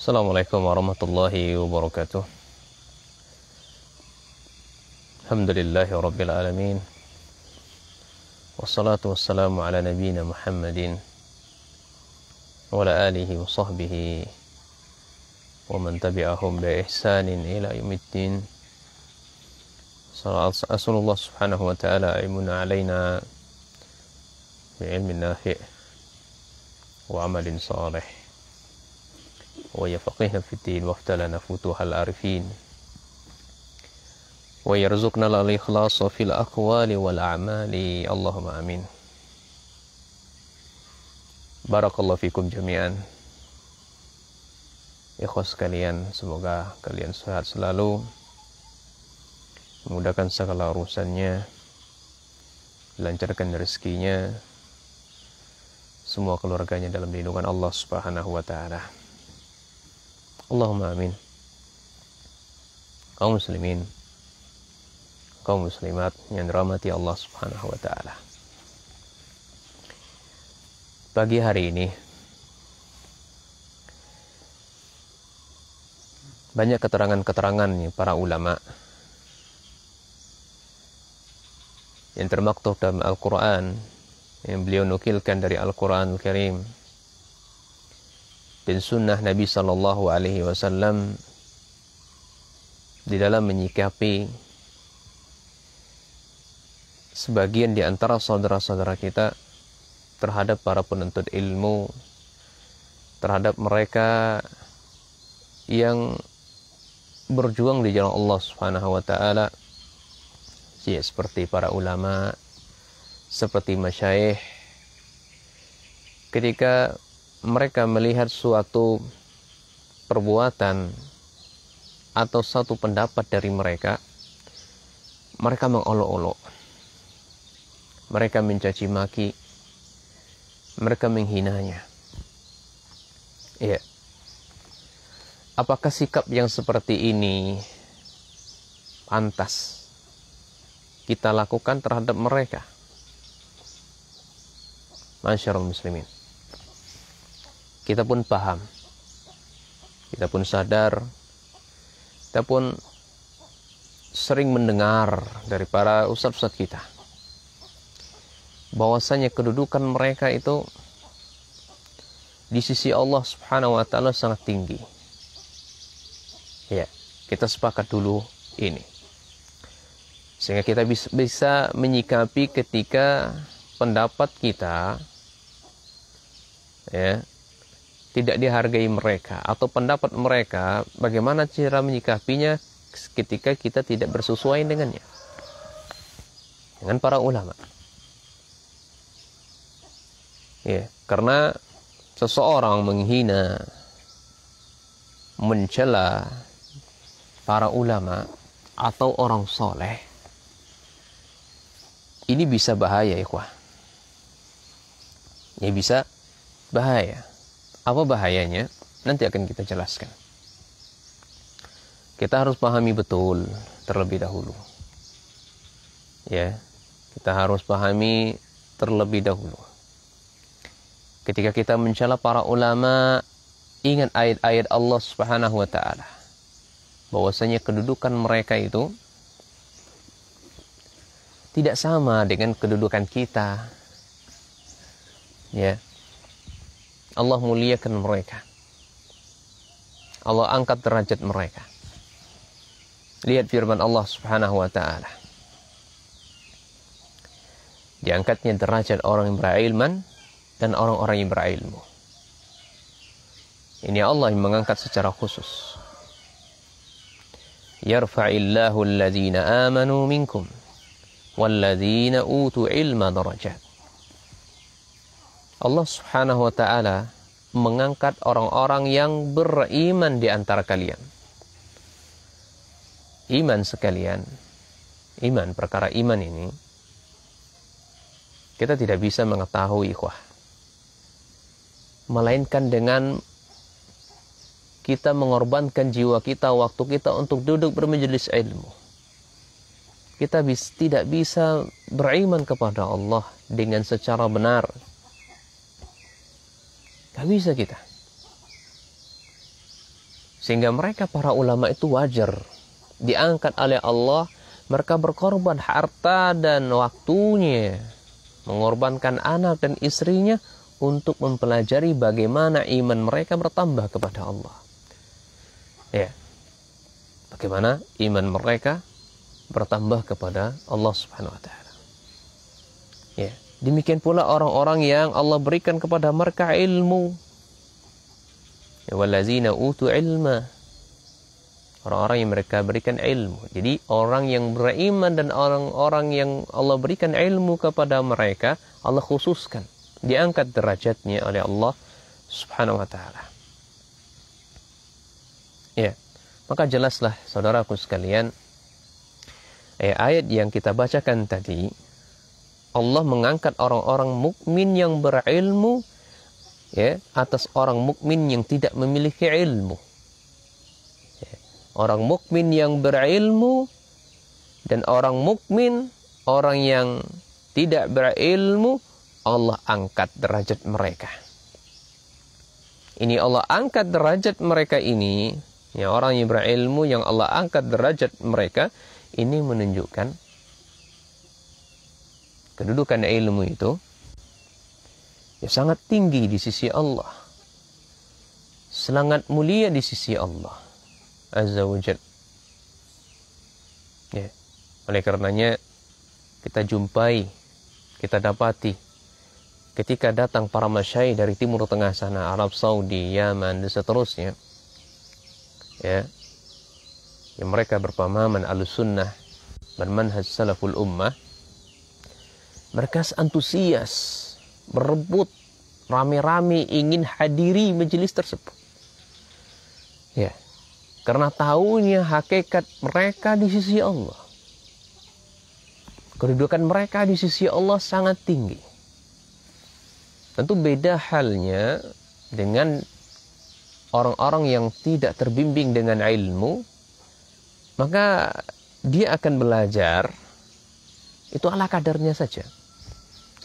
Assalamualaikum warahmatullahi wabarakatuh. Alhamdulillahi rabbil alamin. Wassalatu wassalamu ala nabiyyina Muhammadin wa ala alihi wa sahbihi wa man tabi'ahum bi ihsanin ila yaumiddin. Asallallahu subhanahu wa ta'ala aimuna alaina bi ilmin nafi' wa amalin salih wa yafaqihna fid din wa aftalana futuhal arifin wa yarzuqna al-ikhlasa fil aqwali wal a'mali. Allahumma amin. Barakallahu fikum jami'an. Ikhwas sekalian, semoga kalian sehat selalu, memudahkan segala urusannya, lancarkan rezekinya, semua keluarganya dalam lindungan Allah Subhanahu wa ta'ala. Allahumma amin. Kaum muslimin, kaum muslimat yang dirahmati Allah Subhanahu wa ta'ala. Pagi hari ini banyak keterangan-keterangan para ulama yang termaktub dalam Al-Quran, yang beliau nukilkan dari Al-Quranul Karim dan sunnah Nabi Sallallahu Alaihi Wasallam di dalam menyikapi sebagian di antara saudara-saudara kita terhadap para penuntut ilmu, terhadap mereka yang berjuang di jalan Allah Subhanahu wa ta'ala, ya, seperti para ulama, seperti masyayikh. Ketika mereka melihat suatu perbuatan atau satu pendapat dari mereka, mereka mengolok-olok, mereka mencaci maki, mereka menghinanya. Ya. Apakah sikap yang seperti ini pantas kita lakukan terhadap mereka? Masyarul muslimin, kita pun paham, kita pun sadar, kita pun sering mendengar dari para ustadz-ustadz kita bahwasanya kedudukan mereka itu di sisi Allah Subhanahu wa ta'ala sangat tinggi. Ya, kita sepakat dulu ini, sehingga kita bisa menyikapi ketika pendapat kita, ya, tidak dihargai mereka, atau pendapat mereka, bagaimana cara menyikapinya ketika kita tidak bersesuaian dengannya, dengan para ulama. Ya, karena seseorang menghina, mencela para ulama atau orang soleh, ini bisa bahaya, ikhwah. Ini bisa bahaya. Apa bahayanya? Nanti akan kita jelaskan. Kita harus pahami betul terlebih dahulu. Ya, kita harus pahami terlebih dahulu. Ketika kita mencela para ulama, ingat ayat-ayat Allah Subhanahu wa ta'ala, bahwasanya kedudukan mereka itu tidak sama dengan kedudukan kita. Ya. Allah muliakan mereka, Allah angkat derajat mereka. Lihat firman Allah Subhanahu wa ta'ala, diangkatnya derajat orang yang berilman dan orang-orang yang berilmu. Ini Allah yang mengangkat secara khusus. Yarfa'illahu alladhina amanu minkum walladhina utu ilma darajat. Allah Subhanahu wa ta'ala mengangkat orang-orang yang beriman di antara kalian. Iman sekalian, iman, perkara iman ini kita tidak bisa mengetahui, ikhwah, melainkan dengan kita mengorbankan jiwa kita, waktu kita untuk duduk bermajelis ilmu. Kita tidak bisa beriman kepada Allah dengan secara benar. Gak bisa kita. Sehingga mereka para ulama itu wajar diangkat oleh Allah. Mereka berkorban harta dan waktunya, mengorbankan anak dan istrinya untuk mempelajari bagaimana iman mereka bertambah kepada Allah. Ya, bagaimana iman mereka bertambah kepada Allah Subhanahu wa taala. Ya, demikian pula orang-orang yang Allah berikan kepada mereka ilmu. Ya, wallazina utu ilma. Orang-orang yang mereka berikan ilmu. Jadi orang yang beriman dan orang-orang yang Allah berikan ilmu kepada mereka, Allah khususkan, diangkat derajatnya oleh Allah Subhanahu wa taala. Ya, maka jelaslah saudaraku sekalian, ayat yang kita bacakan tadi, Allah mengangkat orang-orang mukmin yang berilmu ya atas orang mukmin yang tidak memiliki ilmu. Orang mukmin yang berilmu dan orang mukmin, orang yang tidak berilmu, Allah angkat derajat mereka. Ini Allah angkat derajat mereka ini, ya orang yang berilmu yang Allah angkat derajat mereka, ini menunjukkan kedudukan ilmu itu ya sangat tinggi di sisi Allah. Sangat mulia di sisi Allah Azza wa Jalla. Ya. Oleh karenanya kita jumpai, kita dapati ketika datang para masyayikh dari Timur Tengah sana, Arab Saudi, Yaman dan seterusnya, ya, yang mereka berpemahaman Ahlussunnah bermanhaj salaful ummah, mereka antusias berebut rame-rame ingin hadiri majelis tersebut. Ya. Karena tahunya hakikat mereka di sisi Allah. Kedudukan mereka di sisi Allah sangat tinggi. Tentu beda halnya dengan orang-orang yang tidak terbimbing dengan ilmu. Maka dia akan belajar itu ala kadarnya saja.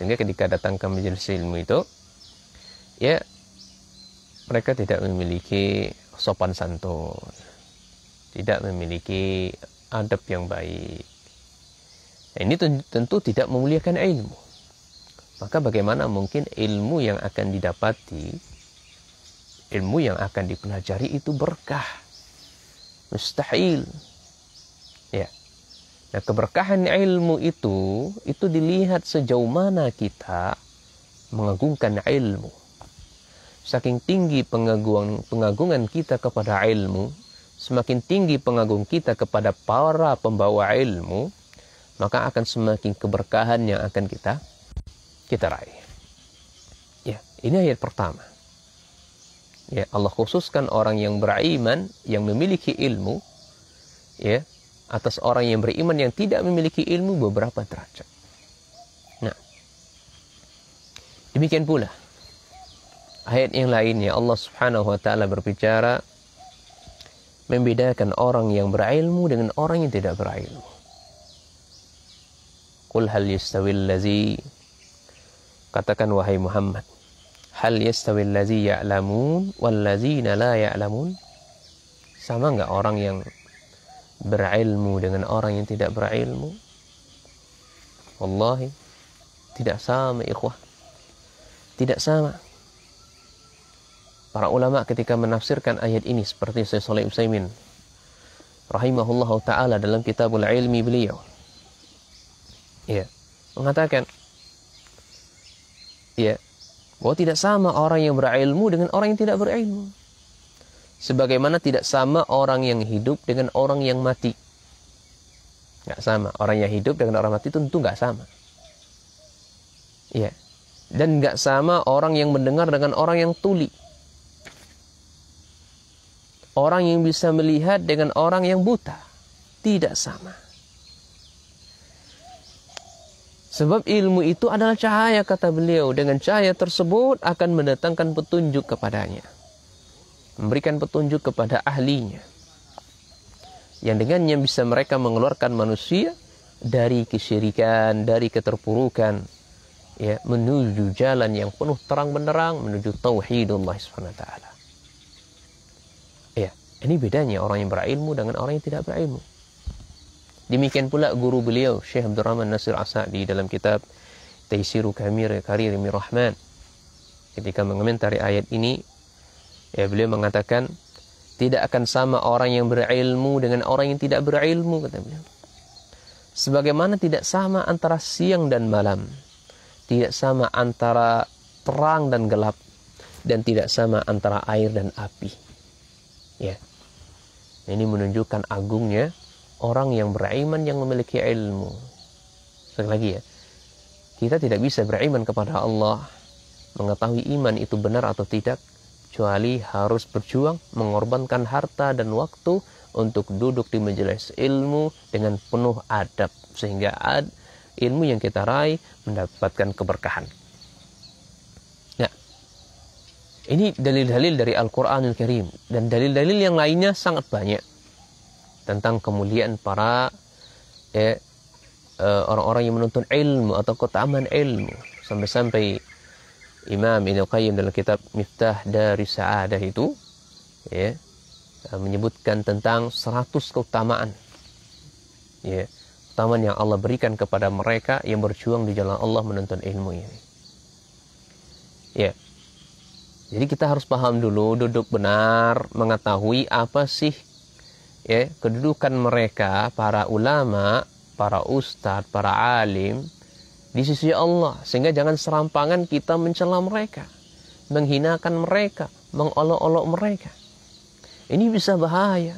Sehingga ketika datang ke majelis ilmu itu, ya mereka tidak memiliki sopan santun, tidak memiliki adab yang baik. Nah, ini tentu tidak memuliakan ilmu. Maka bagaimana mungkin ilmu yang akan didapati, ilmu yang akan dipelajari itu berkah? Mustahil. Ya. Nah, keberkahan ilmu itu dilihat sejauh mana kita mengagungkan ilmu. Saking tinggi pengagungan kita kepada ilmu, semakin tinggi pengagung kita kepada para pembawa ilmu, maka akan semakin keberkahan yang akan kita raih. Ya, ini ayat pertama. Ya, Allah khususkan orang yang beriman, yang memiliki ilmu, ya, atas orang yang beriman yang tidak memiliki ilmu beberapa derajat. Nah, demikian pula ayat yang lainnya Allah Subhanahu wa taala berbicara membedakan orang yang berilmu dengan orang yang tidak berilmu. Qul hal yastawil ladzi, katakan wahai Muhammad, hal yastawil ladzi ya'lamun wal ladzina la ya'lamun? Sama enggak orang yang berilmu dengan orang yang tidak berilmu? Wallahi tidak sama, ikhwah. Tidak sama. Para ulama ketika menafsirkan ayat ini seperti Syekh Shalih Utsaimin rahimahullahu taala dalam Kitabul Ilmi beliau, ya, mengatakan, ya, bahwa tidak sama orang yang berilmu dengan orang yang tidak berilmu. Sebagaimana tidak sama orang yang hidup dengan orang yang mati. Nggak sama. Orang yang hidup dengan orang mati tentu nggak sama. Ya. Dan nggak sama orang yang mendengar dengan orang yang tuli. Orang yang bisa melihat dengan orang yang buta. Tidak sama. Sebab ilmu itu adalah cahaya, kata beliau. Dengan cahaya tersebut akan mendatangkan petunjuk kepadanya. Memberikan petunjuk kepada ahlinya. Yang dengannya bisa mereka mengeluarkan manusia dari kesyirikan, dari keterpurukan, ya, menuju jalan yang penuh terang benderang, menuju tauhidullah subhanahu wa ta'ala. Ya. Ini bedanya orang yang berilmu dengan orang yang tidak berilmu. Demikian pula guru beliau Syekh Abdul Rahman Nasir As-Sa'di dalam kitab Taisiru Karimi Rahman, ketika mengomentari ayat ini, ya beliau mengatakan tidak akan sama orang yang berilmu dengan orang yang tidak berilmu, kata beliau. Sebagaimana tidak sama antara siang dan malam, tidak sama antara terang dan gelap, dan tidak sama antara air dan api. Ya. Ini menunjukkan agungnya orang yang beriman yang memiliki ilmu. Sekali lagi ya, kita tidak bisa beriman kepada Allah, mengetahui iman itu benar atau tidak, kecuali harus berjuang, mengorbankan harta dan waktu untuk duduk di majelis ilmu dengan penuh adab, sehingga ilmu yang kita raih mendapatkan keberkahan. Nah, ini dalil-dalil dari Al-Quranul Karim, dan dalil-dalil yang lainnya sangat banyak tentang kemuliaan para orang-orang yang menuntut ilmu atau keutamaan ilmu. Sampai-sampai Imam Ibnu Qayyim dalam kitab Miftah dari Sa'adah itu ya, menyebutkan tentang 100 keutamaan, ya, keutamaan yang Allah berikan kepada mereka yang berjuang di jalan Allah menuntut ilmu ini. Ya, jadi kita harus paham dulu, duduk benar, mengetahui apa sih ya kedudukan mereka, para ulama, para ustadz, para alim di sisi Allah, sehingga jangan serampangan kita mencela mereka, menghinakan mereka, mengolok-olok mereka. Ini bisa bahaya.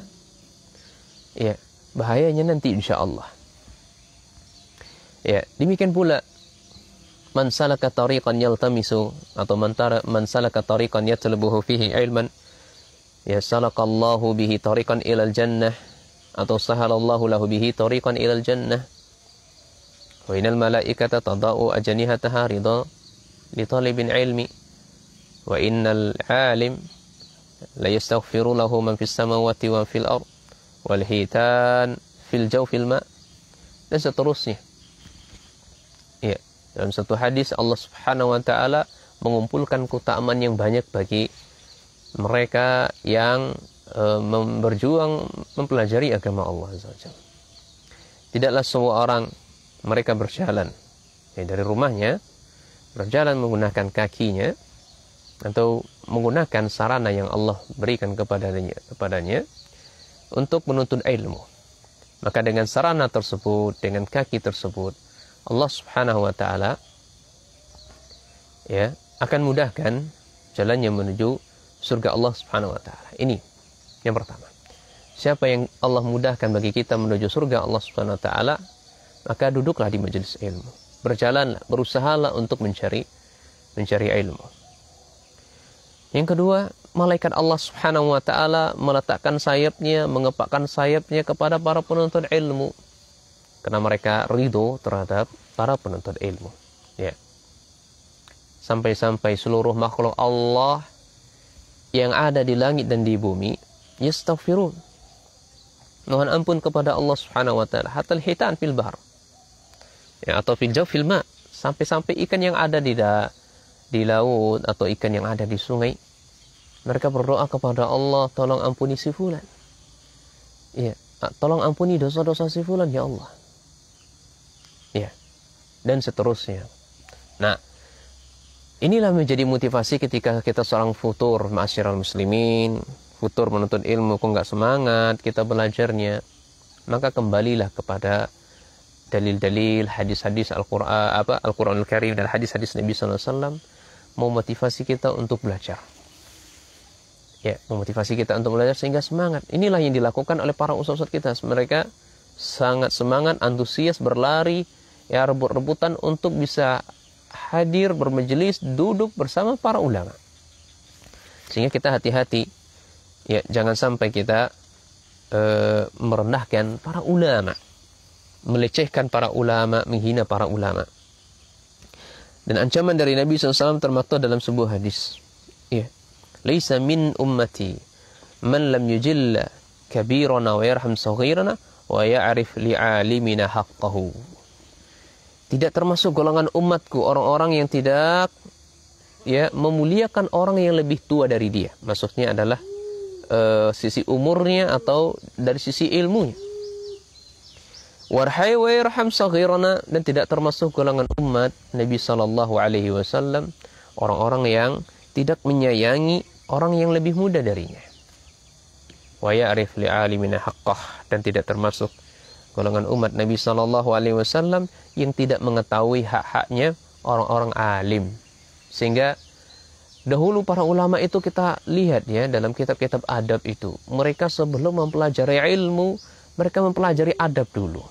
Ya, bahayanya nanti insya Allah. Ya, demikian pula man salaka tariqan yaltamisu, atau man salaka tariqan yatlubuhu fihi ilman, ya salakallahu bihi tariqan ilal jannah, atau sahalallahu lahu bihi tariqan ilal jannah. Wa innal malaikata tadau ajnihataha ridha li talibin ilmi, wa innal alim la yastaghfiru lahu man fis samawati wa fil ard wal hitan fil jawfil ma, dan seterusnya. Ya, dalam satu hadis Allah Subhanahu wa taala mengumpulkan keutamaan yang banyak bagi mereka yang berjuang mempelajari agama Allah Azza wa Jalla. Tidaklah semua orang mereka berjalan dari rumahnya, berjalan menggunakan kakinya atau menggunakan sarana yang Allah berikan kepadanya untuk menuntut ilmu. Maka dengan sarana tersebut, dengan kaki tersebut, Allah Subhanahu wa taala ya akan mudahkan jalannya menuju surga Allah Subhanahu wa taala. Ini yang pertama. Siapa yang Allah mudahkan bagi kita menuju surga Allah Subhanahu wa taala, maka duduklah di majelis ilmu. Berjalanlah, berusahalah untuk mencari ilmu. Yang kedua, malaikat Allah Subhanahu wa taala meletakkan sayapnya, mengepakkan sayapnya kepada para penuntut ilmu, karena mereka ridho terhadap para penuntut ilmu. Ya. Sampai-sampai seluruh makhluk Allah yang ada di langit dan di bumi yastaghfirun, mohon ampun kepada Allah Subhanahu wa taala, hatal hitan fil bahr, ya, atau fil jawfil ma, sampai-sampai ikan yang ada di laut atau ikan yang ada di sungai, mereka berdoa kepada Allah, tolong ampuni si fulan, ya, tolong ampuni dosa-dosa si fulan ya Allah, ya, dan seterusnya. Nah, inilah menjadi motivasi ketika kita seorang futur, ma'asyiral muslimin, futur menuntut ilmu, kok nggak semangat kita belajarnya, maka kembalilah kepada dalil-dalil, hadis-hadis Al-Quranul Karim dan hadis-hadis Nabi SAW, memotivasi kita untuk belajar. Ya, memotivasi kita untuk belajar sehingga semangat. Inilah yang dilakukan oleh para ustaz-ustaz kita. Mereka sangat semangat, antusias, berlari, ya, rebut-rebutan untuk bisa hadir, bermajelis, duduk bersama para ulama. Sehingga kita hati-hati, ya, jangan sampai kita merendahkan para ulama, melecehkan para ulama, menghina para ulama. Dan ancaman dari Nabi SAW termaktub dalam sebuah hadis. Ya. Laisa min ummati man lam yujilla kabirana wa yarham saghirana wa ya'rif li'alimina haqqahu. Tidak termasuk golongan umatku orang-orang yang tidak, ya, memuliakan orang yang lebih tua dari dia. Maksudnya adalah sisi umurnya atau dari sisi ilmunya. Warhai wa irham saghirana, dan tidak termasuk golongan umat Nabi sallallahu alaihi wasallam orang-orang yang tidak menyayangi orang yang lebih muda darinya. Wa ya'rif li'alimina haqqah, dan tidak termasuk golongan umat Nabi sallallahu alaihi wasallam yang tidak mengetahui hak-haknya orang-orang alim. Sehingga dahulu para ulama itu kita lihat ya dalam kitab-kitab adab itu, mereka sebelum mempelajari ilmu, mereka mempelajari adab dulu.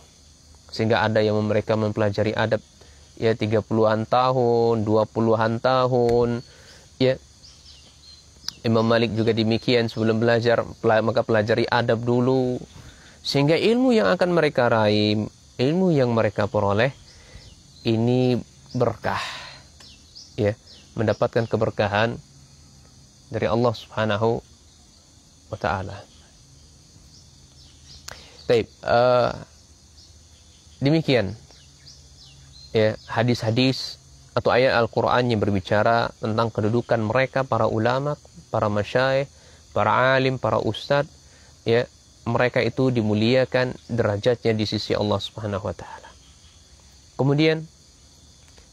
Sehingga ada yang mereka mempelajari adab ya 30-an tahun, 20-an tahun, ya. Imam Malik juga demikian, sebelum belajar maka pelajari adab dulu. Sehingga ilmu yang akan mereka raih, ilmu yang mereka peroleh ini berkah. Ya, mendapatkan keberkahan dari Allah Subhanahu wa taala. Baik, demikian ya hadis-hadis atau ayat Al-Quran yang berbicara tentang kedudukan mereka, para ulama, para masyayikh, para alim, para ustadz, ya, mereka itu dimuliakan derajatnya di sisi Allah Subhanahu wa taala. Kemudian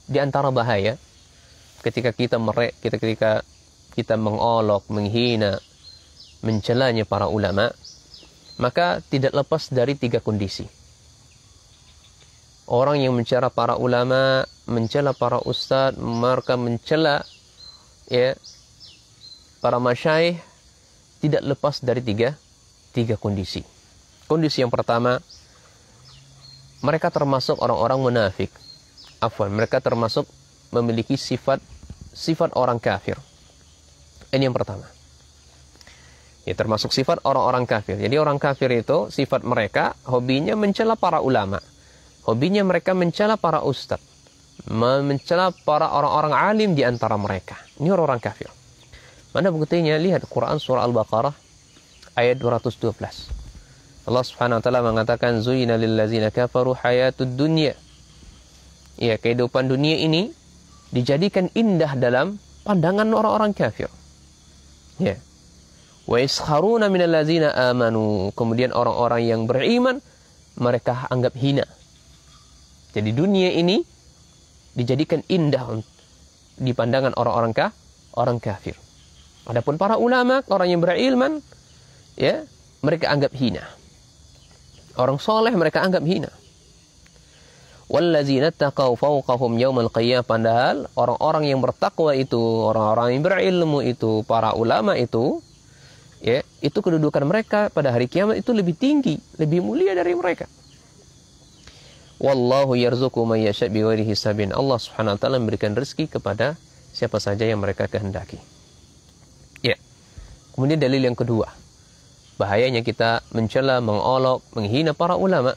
di antara bahaya ketika kita mengolok, menghina, mencelanya para ulama, maka tidak lepas dari 3 kondisi. Orang yang mencela para ulama, mencela para ustadz, mereka mencela ya para masyayikh, tidak lepas dari tiga kondisi. Kondisi yang pertama, mereka termasuk orang-orang munafik. Mereka termasuk memiliki sifat orang kafir. Ini yang pertama. Ya, termasuk sifat orang-orang kafir. Jadi orang kafir itu sifat mereka, hobinya mencela para ulama. Hobinya mereka mencela para ustadz, mencela para orang-orang alim di antara mereka. Ini orang-orang kafir. Mana buktinya? Lihat Quran surah Al-Baqarah ayat 212. Allah Subhanahu wa taala mengatakan zuyina lillazina kafaru hayatud dunya. Ya, kehidupan dunia ini dijadikan indah dalam pandangan orang-orang kafir. Ya. Wa iskharuna minal ladzina amanu. Kemudian orang-orang yang beriman mereka anggap hina. Jadi dunia ini dijadikan indah di pandangan orang kafir. Adapun para ulama, orang yang berilman, ya, mereka anggap hina. Orang soleh mereka anggap hina. Wallazina taqaw fawqahum yaumal qiyamah, padahal orang-orang yang bertakwa itu, orang-orang yang berilmu itu, para ulama itu, ya, itu kedudukan mereka pada hari kiamat itu lebih tinggi, lebih mulia dari mereka. Wallahu yarzuqu man yasha' bighairi hisabin. Allah Subhanahu wa taala memberikan rezeki kepada siapa saja yang mereka kehendaki. Ya. Kemudian dalil yang kedua, bahayanya kita mencela, mengolok, menghina para ulama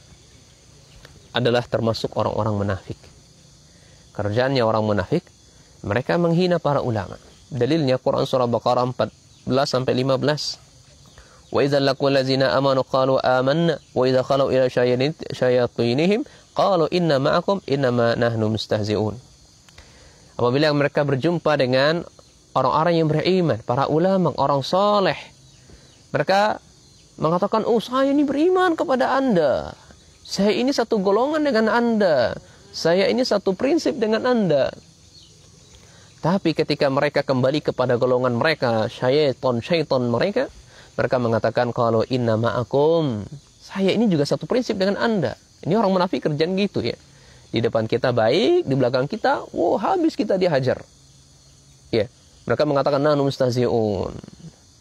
adalah termasuk orang-orang munafik. Kerjaannya orang munafik, mereka menghina para ulama. Dalilnya Quran surah Baqarah 14 sampai 15. Wa idza laqul ladzina amanu qalu amanna wa idza khalu ila syayatinihim qalu inna ma'akum innama nahnu mustahzi'un. Apabila mereka berjumpa dengan orang-orang yang beriman, para ulama, orang soleh, mereka mengatakan, oh saya ini beriman kepada Anda, saya ini satu golongan dengan Anda, saya ini satu prinsip dengan Anda. Tapi ketika mereka kembali kepada golongan mereka, syaitan mereka, mereka mengatakan kalau inna ma'akum, saya ini juga satu prinsip dengan Anda. Ini orang munafik kerjaan gitu ya. Di depan kita baik, di belakang kita, wow, habis kita dihajar. Ya, mereka mengatakan nahnu mustahzi'un.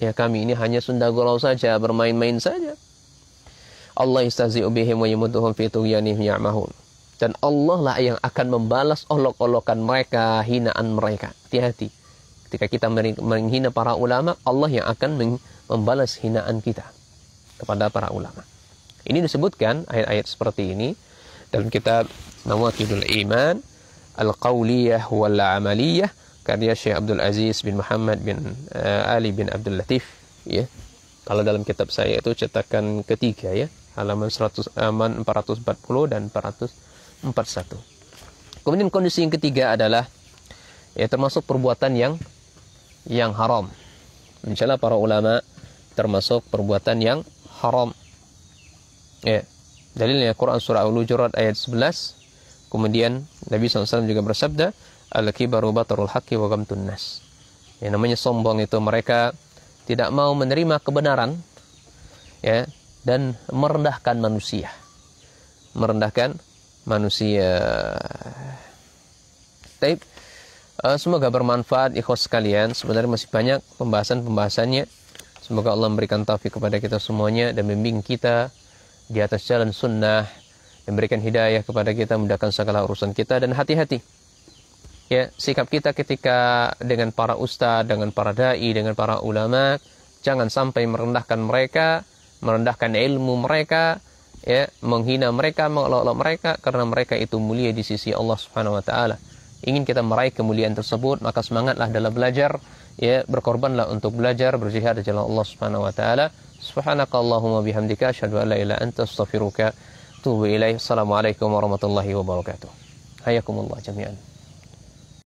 Ya, kami ini hanya sunda gurau saja, bermain-main saja. Allah yastahzi'u bihim wa yamudduhum fi tughyanihim ya'mahun. Dan Allah lah yang akan membalas olok-olokan mereka, hinaan mereka. Hati-hati. Ketika kita menghina para ulama, Allah yang akan membalas hinaan kita kepada para ulama. Ini disebutkan ayat-ayat seperti ini dalam kitab Nawaqidul Iman Al-Qawliyah wal Amaliyah karya Syekh Abdul Aziz bin Muhammad bin Ali bin Abdul Latif, ya. Kalau dalam kitab saya itu cetakan ketiga, ya, halaman 440 dan 441. Kemudian kondisi yang ketiga adalah termasuk perbuatan yang haram. Mencela para ulama termasuk perbuatan yang haram. Ya. Dalilnya Quran surah Al-Hujurat ayat 11. Kemudian Nabi SAW juga bersabda, al-kibaru batarul haqqi wa ghamtun nas. Yang namanya sombong itu mereka tidak mau menerima kebenaran, ya, dan merendahkan manusia. Merendahkan manusia. Baik. Semoga bermanfaat ikhwas sekalian. Sebenarnya masih banyak pembahasannya. Semoga Allah memberikan taufik kepada kita semuanya dan membimbing kita di atas jalan sunnah, memberikan hidayah kepada kita, memudahkan segala urusan kita. Dan hati-hati, ya, sikap kita ketika dengan para ustadz, dengan para dai, dengan para ulama, jangan sampai merendahkan mereka, merendahkan ilmu mereka, ya, menghina mereka, mengolok-olok mereka, karena mereka itu mulia di sisi Allah Subhanahu wa taala. Ingin kita meraih kemuliaan tersebut, maka semangatlah dalam belajar, ya, berkorbanlah untuk belajar, berjihad di jalan Allah Subhanahu wa taala. Subhanakallahumma bihamdika asyhadu an la ilaha illa anta astaghfiruka wa atubu ilaik. Assalamualaikum warahmatullahi wabarakatuh. Hayakumullah jami'an.